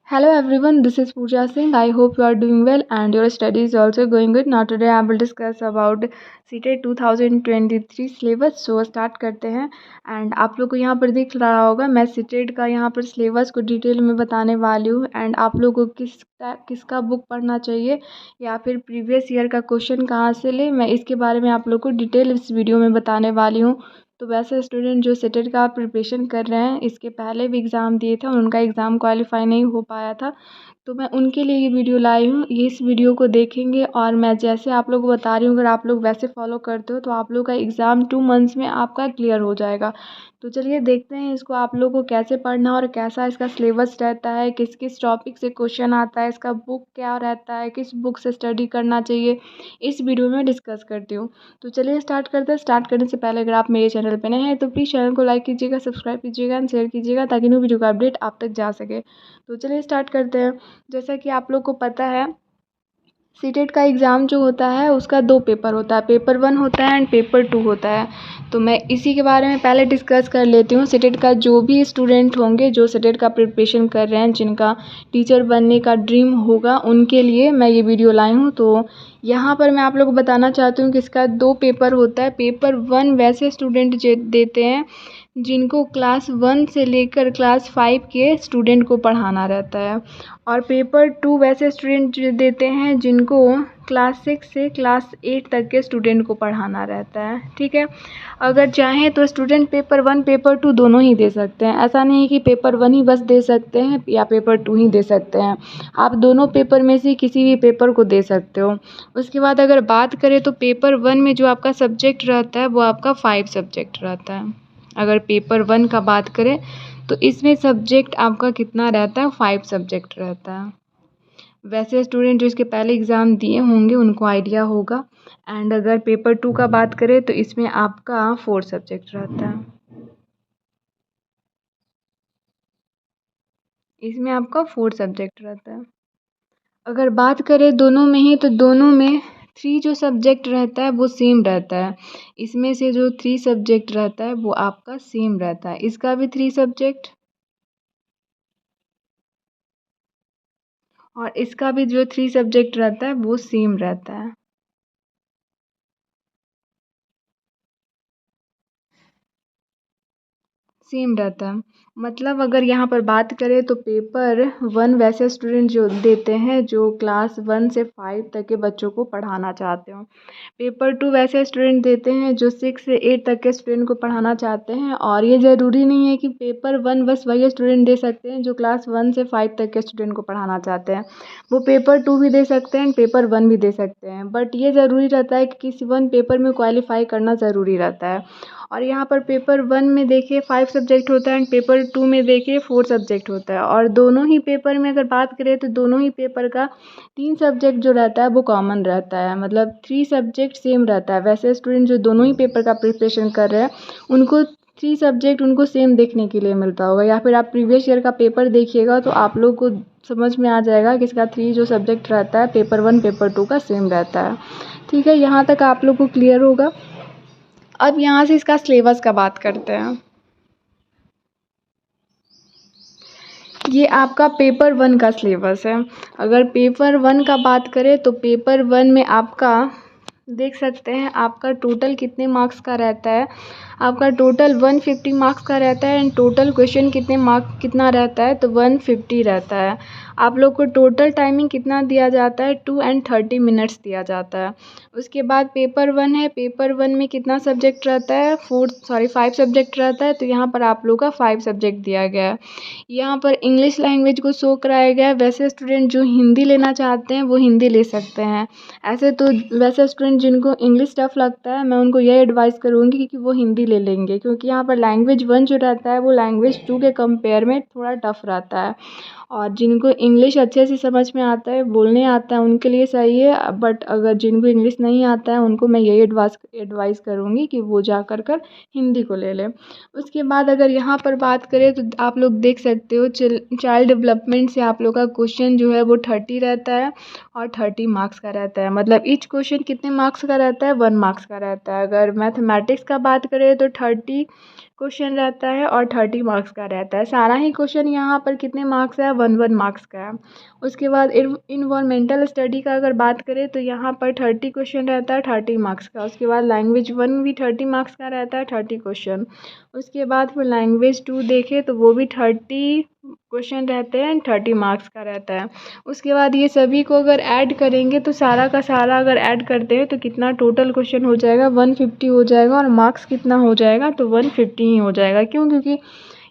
Hello everyone, this is Pooja Singh. I hope you are doing well and your study is also going good. Now today I will discuss about CTET 2023 syllabus. So start करते हैं. And आप लोग को यहाँ पर दिख रहा होगा मैं सीटेट का यहाँ पर सिलेबस को डिटेल में बताने वाली हूँ. एंड आप लोग को किसका बुक पढ़ना चाहिए या फिर प्रीवियस ईयर का क्वेश्चन कहाँ से ले, मैं इसके बारे में आप लोग को डिटेल इस वीडियो में बताने वाली हूँ. तो वैसे स्टूडेंट जो सीटेट का प्रिपरेशन कर रहे हैं, इसके पहले भी एग्ज़ाम दिए थे और उनका एग्ज़ाम क्वालिफाई नहीं हो पाया था, तो मैं उनके लिए ये वीडियो लाई हूँ. ये इस वीडियो को देखेंगे और मैं जैसे आप लोग को बता रही हूँ, अगर आप लोग वैसे फॉलो करते हो तो आप लोग का एग्ज़ाम 2 मंथ्स में आपका क्लियर हो जाएगा. तो चलिए देखते हैं इसको आप लोग को कैसे पढ़ना और कैसा इसका सिलेबस रहता है, किस किस टॉपिक से क्वेश्चन आता है, इसका बुक क्या रहता है, किस बुक से स्टडी करना चाहिए, इस वीडियो में डिस्कस करती हूँ. तो चलिए स्टार्ट करते हैं. स्टार्ट करने से पहले अगर आप मेरे चैनल पर नए हैं तो प्लीज़ चैनल को लाइक कीजिएगा, सब्सक्राइब कीजिएगा एंड शेयर कीजिएगा ताकि न्यू वीडियो का अपडेट आप तक जा सके. तो चलिए स्टार्ट करते हैं. जैसा कि आप लोग को पता है, सीटेट का एग्ज़ाम जो होता है उसका 2 पेपर होता है. पेपर 1 होता है एंड पेपर 2 होता है. तो मैं इसी के बारे में पहले डिस्कस कर लेती हूँ. सीटेट का जो भी स्टूडेंट होंगे जो सीटेट का प्रिपरेशन कर रहे हैं, जिनका टीचर बनने का ड्रीम होगा, उनके लिए मैं ये वीडियो लाई हूँ. तो यहाँ पर मैं आप लोग को बताना चाहती हूँ कि इसका 2 पेपर होता है. पेपर 1 वैसे स्टूडेंट देते हैं जिनको क्लास 1 से लेकर क्लास 5 के स्टूडेंट को पढ़ाना रहता है. और पेपर 2 वैसे स्टूडेंट देते हैं जिनको क्लास 6 से क्लास 8 तक के स्टूडेंट को पढ़ाना रहता है. ठीक है. अगर चाहें तो स्टूडेंट पेपर 1 पेपर 2 दोनों ही दे सकते हैं. ऐसा नहीं है कि पेपर 1 ही बस दे सकते हैं या पेपर 2 ही दे सकते हैं. आप दोनों पेपर में से किसी भी पेपर को दे सकते हो. उसके बाद अगर बात करें तो पेपर 1 में जो आपका सब्जेक्ट रहता है वो आपका 5 सब्जेक्ट रहता है. अगर पेपर 1 का बात करें तो इसमें सब्जेक्ट आपका कितना रहता है, 5 सब्जेक्ट रहता है. वैसे स्टूडेंट जो इसके पहले एग्ज़ाम दिए होंगे उनको आइडिया होगा. एंड अगर पेपर 2 का बात करें तो इसमें आपका 4 सब्जेक्ट रहता है. इसमें आपका 4 सब्जेक्ट रहता है. अगर बात करें दोनों में ही तो दोनों में 3 जो सब्जेक्ट रहता है वो सेम रहता है. इसमें से जो 3 सब्जेक्ट रहता है वो आपका सेम रहता है. इसका भी 3 सब्जेक्ट और इसका भी जो 3 सब्जेक्ट रहता है वो सेम रहता है. सेम रहता है. मतलब अगर यहाँ पर बात करें तो पेपर 1 वैसे स्टूडेंट जो देते हैं जो क्लास 1 से 5 तक के बच्चों को पढ़ाना चाहते हो. पेपर 2 वैसे स्टूडेंट देते हैं जो 6 से 8 तक के स्टूडेंट को पढ़ाना चाहते हैं. और ये ज़रूरी नहीं है कि पेपर 1 बस वही स्टूडेंट दे सकते हैं जो क्लास 1 से 5 तक के स्टूडेंट को पढ़ाना चाहते हैं. वो पेपर 2 भी दे सकते हैं, पेपर 1 भी दे सकते हैं. बट ये ज़रूरी रहता है कि किसी 1 पेपर में क्वालिफ़ाई करना ज़रूरी रहता है. और यहाँ पर पेपर 1 में देखिए 5 सब्जेक्ट होता है एंड पेपर 2 में देखिए 4 सब्जेक्ट होता है. और दोनों ही पेपर में अगर बात करें तो दोनों ही पेपर का 3 सब्जेक्ट जो रहता है वो कॉमन रहता है. मतलब 3 सब्जेक्ट सेम रहता है. वैसे स्टूडेंट जो दोनों ही पेपर का प्रिपरेशन कर रहे हैं उनको 3 सब्जेक्ट उनको सेम देखने के लिए मिलता होगा. या फिर आप प्रीवियस ईयर का पेपर देखिएगा तो आप लोग को समझ में आ जाएगा कि इसका 3 जो सब्जेक्ट रहता है पेपर 1 पेपर 2 का सेम रहता है. ठीक है. यहाँ तक आप लोग को क्लियर होगा. अब यहाँ से इसका सिलेबस का बात करते हैं. ये आपका पेपर 1 का सिलेबस है. अगर पेपर 1 का बात करें तो पेपर 1 में आपका देख सकते हैं आपका टोटल कितने मार्क्स का रहता है. आपका टोटल 150 मार्क्स का रहता है एंड टोटल क्वेश्चन कितना रहता है तो 150 रहता है. आप लोग को टोटल टाइमिंग कितना दिया जाता है, 2 and 30 मिनट्स दिया जाता है. उसके बाद पेपर 1 है. पेपर 1 में कितना सब्जेक्ट रहता है, 5 सब्जेक्ट रहता है. तो यहाँ पर आप लोग का 5 सब्जेक्ट दिया गया है. यहाँ पर इंग्लिश लैंग्वेज को शो कराया गया है. वैसे स्टूडेंट जो हिंदी लेना चाहते हैं वो हिंदी ले सकते हैं. ऐसे तो वैसे स्टूडेंट जिनको इंग्लिश टफ़ लगता है मैं उनको ये एडवाइस करूँगी कि वो हिंदी ले लेंगे, क्योंकि यहाँ पर लैंग्वेज 1 जो रहता है वो लैंग्वेज 2 के कंपेयर में थोड़ा टफ़ रहता है. और जिनको इंग्लिश अच्छे से समझ में आता है, बोलने आता है, उनके लिए सही है. बट अगर जिनको इंग्लिश नहीं आता है उनको मैं यही एडवाइस करूँगी कि वो जा कर हिंदी को ले लें. उसके बाद अगर यहाँ पर बात करें तो आप लोग देख सकते हो चाइल्ड डेवलपमेंट से आप लोग का क्वेश्चन जो है वो 30 रहता है और 30 मार्क्स का रहता है. मतलब ईच क्वेश्चन कितने मार्क्स का रहता है, 1 मार्क्स का रहता है. अगर मैथमेटिक्स का बात करें तो 30 क्वेश्चन रहता है और 30 मार्क्स का रहता है। सारा ही क्वेश्चन यहाँ पर कितने मार्क्स है, 1 मार्क्स का है। उसके बाद इन्वायरमेंटल स्टडी का अगर बात करें तो यहाँ पर 30 क्वेश्चन रहता है 30 मार्क्स का। उसके बाद लैंग्वेज 1 भी 30 मार्क्स का रहता है 30 क्वेश्चन। उसके बाद फिर लैंग्वेज 2 देखें तो वो भी 30 क्वेश्चन रहते हैं 30 मार्क्स का रहता है। उसके बाद ये सभी को अगर ऐड करेंगे तो सारा का सारा अगर ऐड करते हैं तो कितना टोटल क्वेश्चन हो जाएगा, 150 हो जाएगा। और मार्क्स कितना हो जाएगा, तो 150 ही हो जाएगा। क्यों? क्योंकि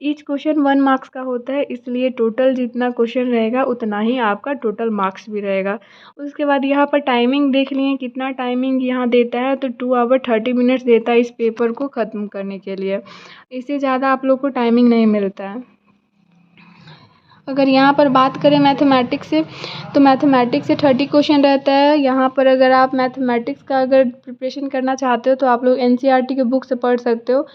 ईच क्वेश्चन 1 मार्क्स का होता है, इसलिए टोटल जितना क्वेश्चन रहेगा उतना ही आपका टोटल मार्क्स भी रहेगा। उसके बाद यहाँ पर टाइमिंग देख लिए, कितना टाइमिंग यहाँ देता है, तो 2 आवर 30 मिनट्स देता है इस पेपर को ख़त्म करने के लिए। इससे ज़्यादा आप लोग को टाइमिंग नहीं मिलता है। अगर यहाँ पर बात करें मैथमेटिक्स से, तो मैथमेटिक्स से 30 क्वेश्चन रहता है। यहाँ पर अगर आप मैथमेटिक्स का अगर प्रिपरेशन करना चाहते हो तो आप लोग एनसीईआरटी के बुक से पढ़ सकते हो,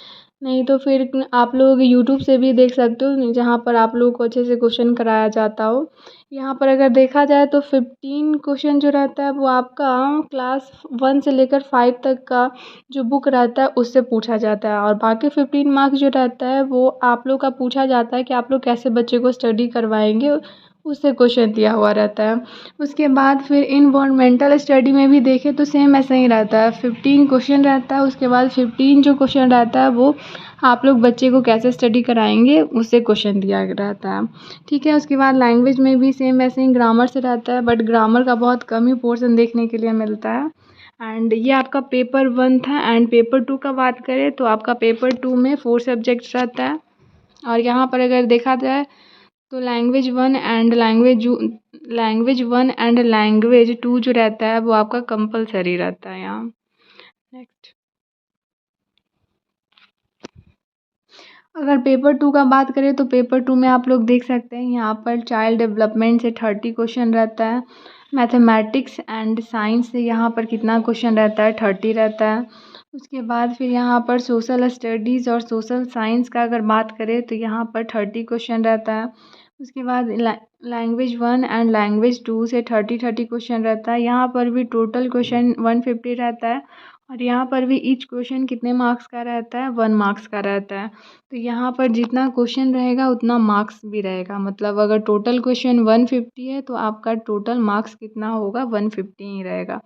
नहीं तो फिर आप लोग यूट्यूब से भी देख सकते हो, जहाँ पर आप लोगों को अच्छे से क्वेश्चन कराया जाता हो। यहाँ पर अगर देखा जाए तो 15 क्वेश्चन जो रहता है वो आपका क्लास 1 से लेकर 5 तक का जो बुक रहता है उससे पूछा जाता है, और बाकी 15 मार्क्स जो रहता है वो आप लोग का पूछा जाता है कि आप लोग कैसे बच्चे को स्टडी करवाएंगे, उससे क्वेश्चन दिया हुआ रहता है। उसके बाद फिर इन्वायरमेंटल स्टडी में भी देखें तो सेम ऐसा ही रहता है, 15 क्वेश्चन रहता है। उसके बाद 15 जो क्वेश्चन रहता है वो आप लोग बच्चे को कैसे स्टडी कराएंगे उससे क्वेश्चन दिया रहता है, ठीक है। उसके बाद लैंग्वेज में भी सेम ऐसे ही ग्रामर से रहता है, बट ग्रामर का बहुत कम ही पोर्शन देखने के लिए मिलता है। एंड ये आपका पेपर 1 था। एंड पेपर 2 का बात करें तो आपका पेपर 2 में 4 सब्जेक्ट्स रहता है। और यहाँ पर अगर देखा जाए तो लैंग्वेज 1 एंड लैंग्वेज 2 जो रहता है वो आपका कंपलसरी रहता है यहाँ। नेक्स्ट, अगर पेपर 2 का बात करें तो पेपर 2 में आप लोग देख सकते हैं यहाँ पर चाइल्ड डेवलपमेंट से 30 क्वेश्चन रहता है। मैथमेटिक्स एंड साइंस से यहाँ पर कितना क्वेश्चन रहता है, 30 रहता है। उसके बाद फिर यहाँ पर सोशल स्टडीज़ और सोशल साइंस का अगर बात करें तो यहाँ पर 30 क्वेश्चन रहता है। उसके बाद लैंग्वेज 1 एंड लैंग्वेज 2 से 30 क्वेश्चन रहता है। यहाँ पर भी टोटल क्वेश्चन 150 रहता है, और यहाँ पर भी ईच क्वेश्चन कितने मार्क्स का रहता है, 1 मार्क्स का रहता है। तो यहाँ पर जितना क्वेश्चन रहेगा उतना मार्क्स भी रहेगा, मतलब अगर टोटल क्वेश्चन 150 है तो आपका टोटल मार्क्स कितना होगा, 150 ही रहेगा।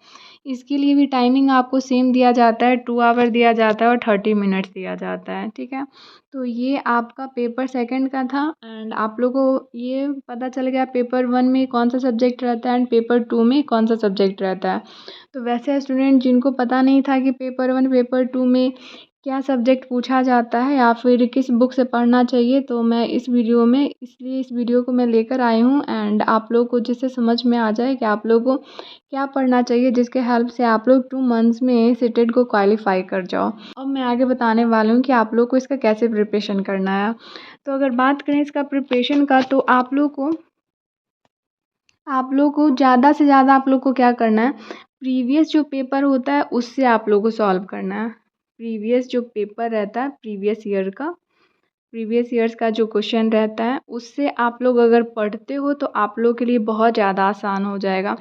इसके लिए भी टाइमिंग आपको सेम दिया जाता है, 2 आवर दिया जाता है और 30 मिनट्स दिया जाता है, ठीक है। तो ये आपका पेपर 2 का था। एंड आप लोगों को ये पता चल गया पेपर 1 में कौन सा सब्जेक्ट रहता है एंड पेपर 2 में कौन सा सब्जेक्ट रहता है। तो वैसे स्टूडेंट जिनको पता नहीं था कि पेपर 1 पेपर 2 में क्या सब्जेक्ट पूछा जाता है या फिर किस बुक से पढ़ना चाहिए, तो मैं इस वीडियो में इसलिए इस वीडियो को मैं लेकर आई हूँ, एंड आप लोग को जिससे समझ में आ जाए कि आप लोग को क्या पढ़ना चाहिए, जिसके हेल्प से आप लोग 2 मंथ्स में सीटेट को क्वालिफाई कर जाओ। अब मैं आगे बताने वाली हूँ कि आप लोग को इसका कैसे प्रिपरेशन करना है। तो अगर बात करें इसका प्रिपरेशन का, तो आप लोग को ज़्यादा से ज़्यादा आप लोग को क्या करना है, प्रीवियस जो पेपर होता है उससे आप लोग को सॉल्व करना है। प्रीवियस जो पेपर रहता है प्रीवियस ईयर्स का जो क्वेश्चन रहता है उससे आप लोग अगर पढ़ते हो तो आप लोग के लिए बहुत ज़्यादा आसान हो जाएगा।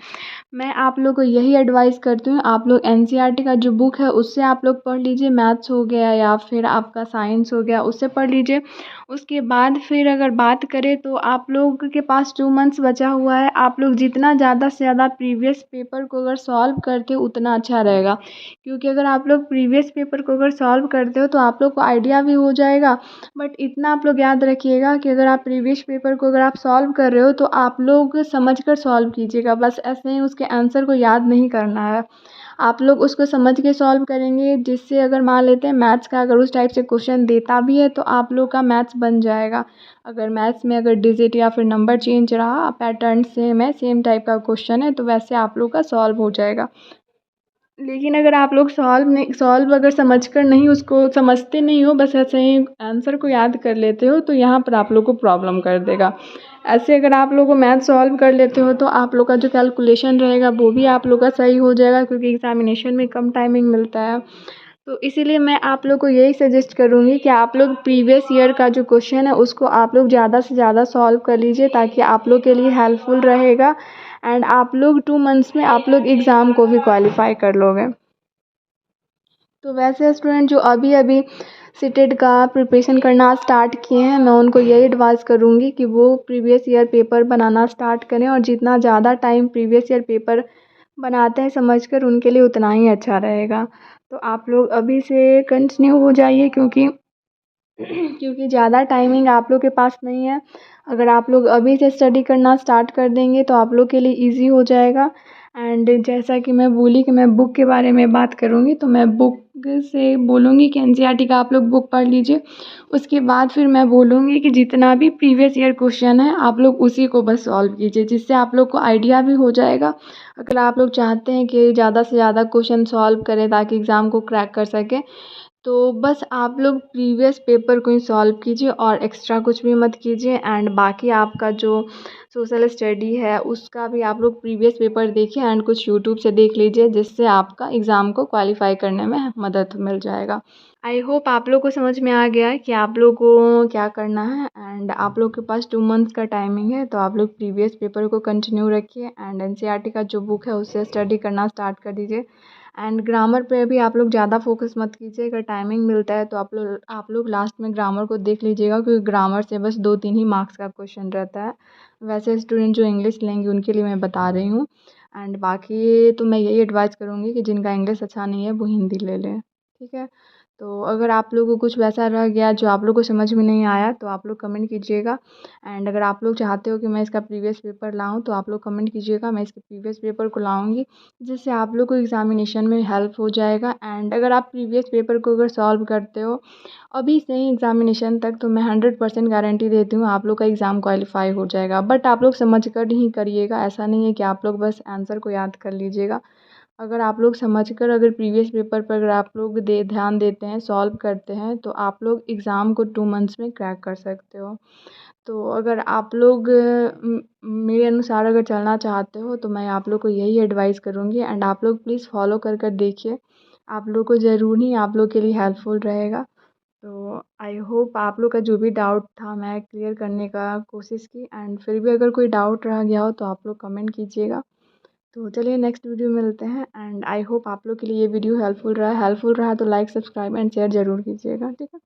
मैं आप लोग को यही एडवाइस करती हूँ, आप लोग एनसीईआरटी का जो बुक है उससे आप लोग पढ़ लीजिए, मैथ्स हो गया या फिर आपका साइंस हो गया उससे पढ़ लीजिए। उसके बाद फिर अगर बात करें तो आप लोग के पास 2 मंथ्स बचा हुआ है, आप लोग जितना ज़्यादा से ज़्यादा प्रीवियस पेपर को अगर सॉल्व करते हो उतना अच्छा रहेगा। क्योंकि अगर आप लोग प्रीवियस पेपर को अगर सॉल्व करते हो तो आप लोग को आइडिया भी हो जाएगा। बट इतना आप लोग याद रखिएगा कि अगर आप प्रीवियस पेपर को अगर आप सॉल्व कर रहे हो तो आप लोग समझ कर सॉल्व कीजिएगा, बस ऐसे ही उसके आंसर को याद नहीं करना है। आप लोग उसको समझ के सॉल्व करेंगे, जिससे अगर मान लेते हैं मैथ्स का अगर उस टाइप से क्वेश्चन देता भी है तो आप लोग का मैथ्स बन जाएगा। अगर मैथ्स में अगर डिजिट या फिर नंबर चेंज रहा, पैटर्न सेम है, सेम टाइप का क्वेश्चन है, तो वैसे आप लोग का सॉल्व हो जाएगा। लेकिन अगर आप लोग सॉल्व अगर समझकर नहीं, उसको समझते नहीं हो, बस ऐसे ही आंसर को याद कर लेते हो, तो यहाँ पर आप लोग को प्रॉब्लम कर देगा। ऐसे अगर आप लोग को मैथ सॉल्व कर लेते हो तो आप लोग का जो कैलकुलेशन रहेगा वो भी आप लोग का सही हो जाएगा, क्योंकि एग्जामिनेशन में कम टाइमिंग मिलता है। तो इसीलिए मैं आप लोग को यही सजेस्ट करूँगी कि आप लोग प्रीवियस ईयर का जो क्वेश्चन है उसको आप लोग ज़्यादा से ज़्यादा सॉल्व कर लीजिए, ताकि आप लोग के लिए हेल्पफुल रहेगा। एंड आप लोग 2 मंथ्स में आप लोग एग्ज़ाम को भी क्वालिफाई कर लोगे। तो वैसे स्टूडेंट जो अभी अभी सीटेट का प्रिपरेशन करना स्टार्ट किए हैं, मैं उनको यही एडवाइस करूँगी कि वो प्रीवियस ईयर पेपर बनाना स्टार्ट करें, और जितना ज़्यादा टाइम प्रीवियस ईयर पेपर बनाते हैं समझकर उनके लिए उतना ही अच्छा रहेगा। तो आप लोग अभी से कंटिन्यू हो जाइए, क्योंकि ज़्यादा टाइमिंग आप लोग के पास नहीं है। अगर आप लोग अभी से स्टडी करना स्टार्ट कर देंगे तो आप लोग के लिए ईज़ी हो जाएगा। एंड जैसा कि मैं बोली कि मैं बुक के बारे में बात करूँगी, तो मैं बुक से बोलूँगी कि एनसीईआरटी का आप लोग बुक पढ़ लीजिए। उसके बाद फिर मैं बोलूँगी कि जितना भी प्रीवियस ईयर क्वेश्चन है आप लोग उसी को बस सॉल्व कीजिए, जिससे आप लोग को आइडिया भी हो जाएगा। अगर आप लोग चाहते हैं कि ज़्यादा से ज़्यादा क्वेश्चन सॉल्व करें ताकि एग्ज़ाम को क्रैक कर सकें, तो बस आप लोग प्रीवियस पेपर को ही सॉल्व कीजिए और एक्स्ट्रा कुछ भी मत कीजिए। एंड बाकी आपका जो सोशल स्टडी है उसका भी आप लोग प्रीवियस पेपर देखिए एंड कुछ यूट्यूब से देख लीजिए, जिससे आपका एग्ज़ाम को क्वालिफाई करने में मदद मिल जाएगा। आई होप आप लोग को समझ में आ गया है कि आप लोग को क्या करना है। एंड आप लोग के पास 2 मंथ्स का टाइमिंग है, तो आप लोग प्रीवियस पेपर को कंटिन्यू रखिए एंड एनसीईआरटी का जो बुक है उससे स्टडी करना स्टार्ट कर दीजिए। एंड ग्रामर पे भी आप लोग ज़्यादा फोकस मत कीजिए। अगर टाइमिंग मिलता है तो आप लोग लास्ट में ग्रामर को देख लीजिएगा, क्योंकि ग्रामर से बस 2-3 ही मार्क्स का क्वेश्चन रहता है। वैसे स्टूडेंट जो इंग्लिश लेंगे उनके लिए मैं बता रही हूँ। एंड बाकी तो मैं यही एडवाइस करूँगी कि जिनका इंग्लिश अच्छा नहीं है वो हिंदी ले लें, ठीक है। तो अगर आप लोगों को कुछ वैसा रह गया जो आप लोग को समझ में नहीं आया तो आप लोग कमेंट कीजिएगा। एंड अगर आप लोग चाहते हो कि मैं इसका प्रीवियस पेपर लाऊं तो आप लोग कमेंट कीजिएगा, मैं इसके प्रीवियस पेपर को लाऊंगी, जिससे आप लोग को एग्ज़ामिनेशन में हेल्प हो जाएगा। एंड अगर आप प्रीवियस पेपर को अगर सॉल्व करते हो अभी से ही एग्ज़ामिनेशन तक, तो मैं 100% गारंटी देती हूँ आप लोग का एग्ज़ाम क्वालिफाई हो जाएगा। बट आप लोग समझ कर ही करिएगा, ऐसा नहीं है कि आप लोग बस आंसर को याद कर लीजिएगा। अगर आप लोग समझकर अगर प्रीवियस पेपर पर अगर आप लोग ध्यान देते हैं, सॉल्व करते हैं, तो आप लोग एग्ज़ाम को 2 मंथ्स में क्रैक कर सकते हो। तो अगर आप लोग मेरे अनुसार अगर चलना चाहते हो तो मैं आप लोग को यही एडवाइस करूँगी। एंड आप लोग प्लीज़ फॉलो कर कर देखिए, आप लोग को ज़रूर ही आप लोग के लिए हेल्पफुल रहेगा। तो आई होप आप लोग का जो भी डाउट था मैं क्लियर करने का कोशिश की। एंड फिर भी अगर कोई डाउट रह गया हो तो आप लोग कमेंट कीजिएगा। तो चलिए नेक्स्ट वीडियो में मिलते हैं। एंड आई होप आप लोग के लिए ये वीडियो हेल्पफुल रहा तो लाइक, सब्सक्राइब एंड शेयर ज़रूर कीजिएगा, ठीक है।